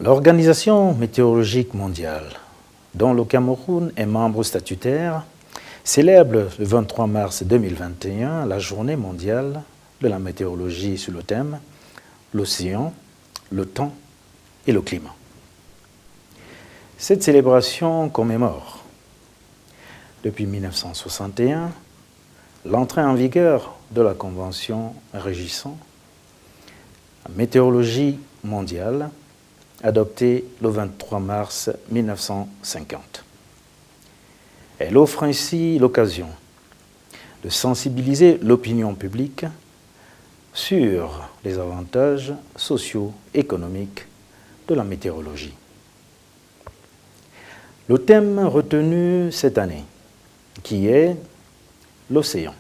L'Organisation météorologique mondiale, dont le Cameroun est membre statutaire, célèbre le 23 mars 2021 la journée mondiale de la météorologie sous le thème « L'océan, le temps et le climat ». Cette célébration commémore, depuis 1961, l'entrée en vigueur de la Convention régissant la météorologie mondiale adoptée le 23 mars 1950. Elle offre ainsi l'occasion de sensibiliser l'opinion publique sur les avantages socio-économiques de la météorologie. Le thème retenu cette année, qui est l'océan,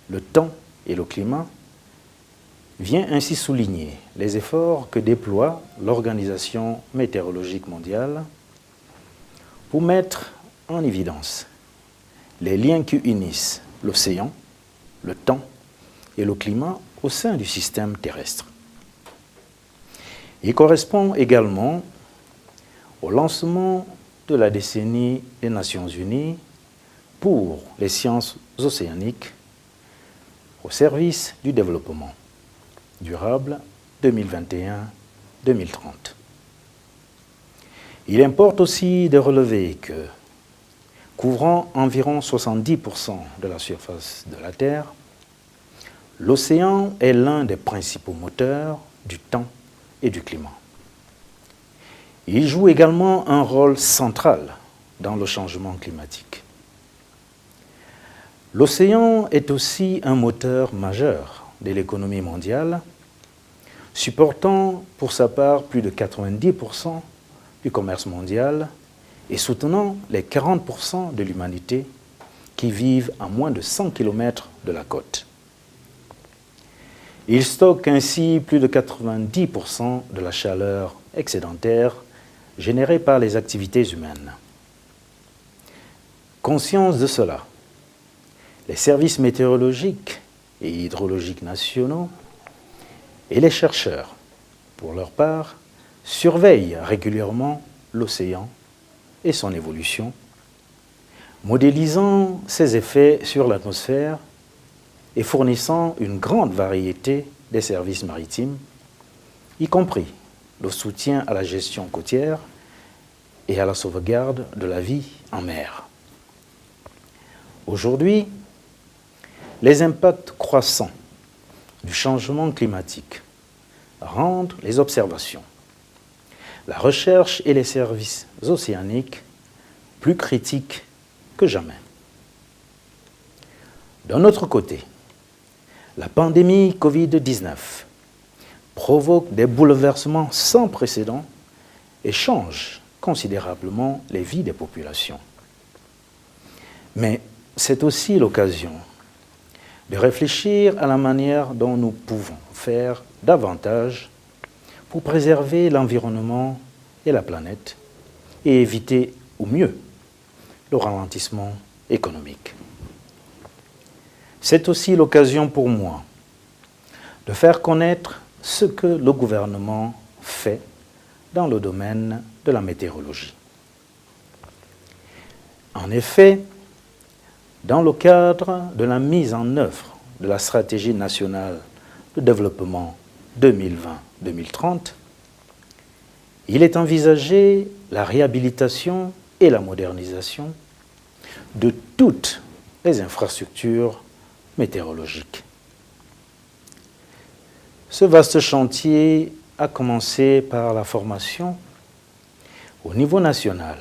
le temps et le climat, vient ainsi souligner les efforts que déploie l'Organisation météorologique mondiale pour mettre en évidence les liens qui unissent l'océan, le temps et le climat au sein du système terrestre. Il correspond également au lancement de la décennie des Nations Unies pour les sciences océaniques au service du développement durable 2021-2030. Il importe aussi de relever que, couvrant environ 70% de la surface de la Terre, l'océan est l'un des principaux moteurs du temps et du climat. Il joue également un rôle central dans le changement climatique. L'océan est aussi un moteur majeur de l'économie mondiale, supportant pour sa part plus de 90% du commerce mondial et soutenant les 40% de l'humanité qui vivent à moins de 100 km de la côte. Il stocke ainsi plus de 90% de la chaleur excédentaire générée par les activités humaines. Conscience de cela, les services météorologiques et hydrologiques nationaux et les chercheurs, pour leur part, surveillent régulièrement l'océan et son évolution, modélisant ses effets sur l'atmosphère et fournissant une grande variété des services maritimes, y compris le soutien à la gestion côtière et à la sauvegarde de la vie en mer. Aujourd'hui, les impacts croissants du changement climatique rendent les observations, la recherche et les services océaniques plus critiques que jamais. D'un autre côté, la pandémie Covid-19 provoque des bouleversements sans précédent et change considérablement les vies des populations. Mais c'est aussi l'occasion de réfléchir à la manière dont nous pouvons faire davantage pour préserver l'environnement et la planète et éviter au mieux le ralentissement économique. C'est aussi l'occasion pour moi de faire connaître ce que le gouvernement fait dans le domaine de la météorologie. En effet, dans le cadre de la mise en œuvre de la stratégie nationale de développement 2020-2030, il est envisagé la réhabilitation et la modernisation de toutes les infrastructures météorologiques. Ce vaste chantier a commencé par la formation au niveau national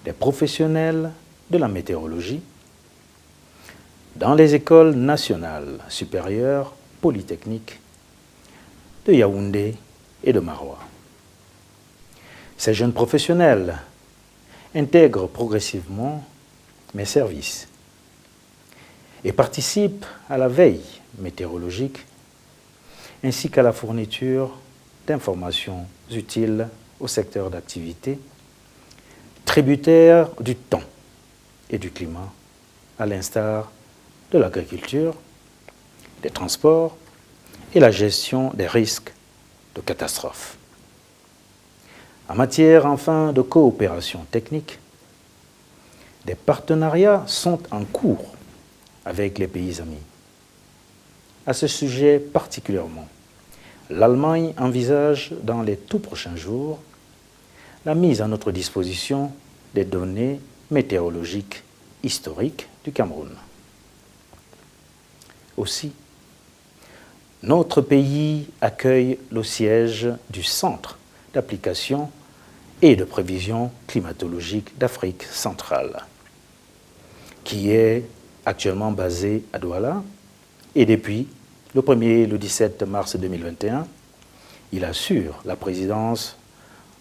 des professionnels de la météorologie dans les écoles nationales supérieures polytechniques de Yaoundé et de Maroua. Ces jeunes professionnels intègrent progressivement mes services et participent à la veille météorologique ainsi qu'à la fourniture d'informations utiles au secteur d'activité, tributaire du temps et du climat, à l'instar de l'agriculture, des transports et la gestion des risques de catastrophes. En matière enfin de coopération technique, des partenariats sont en cours avec les pays amis. À ce sujet particulièrement, l'Allemagne envisage dans les tout prochains jours la mise à notre disposition des données météorologiques historiques du Cameroun. Aussi, notre pays accueille le siège du Centre d'application et de prévision climatologique d'Afrique centrale, qui est actuellement basé à Douala, et depuis le 1er et le 17 mars 2021, il assure la présidence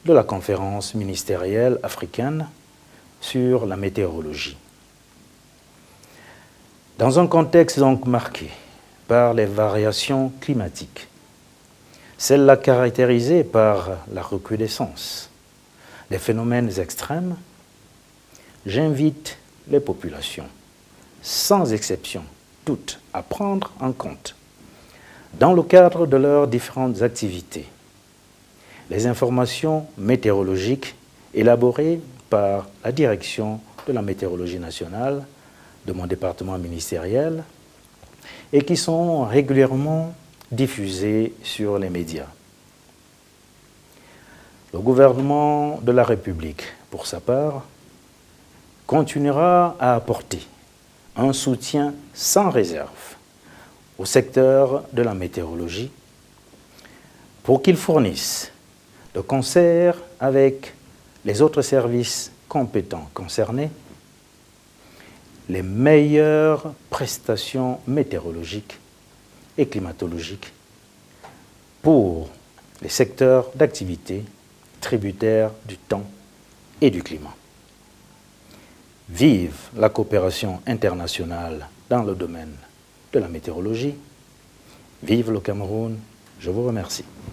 de la conférence ministérielle africaine sur la météorologie. Dans un contexte donc marqué par les variations climatiques, celle-là caractérisée par la recrudescence des phénomènes extrêmes, j'invite les populations, sans exception toute, à prendre en compte, dans le cadre de leurs différentes activités, les informations météorologiques élaborées par la direction de la météorologie nationale de mon département ministériel et qui sont régulièrement diffusées sur les médias. Le gouvernement de la République, pour sa part, continuera à apporter un soutien sans réserve au secteur de la météorologie pour qu'il fournisse, de concert avec les autres services compétents concernés, les meilleures prestations météorologiques et climatologiques pour les secteurs d'activité tributaires du temps et du climat. Vive la coopération internationale dans le domaine de la météorologie. Vive le Cameroun. Je vous remercie.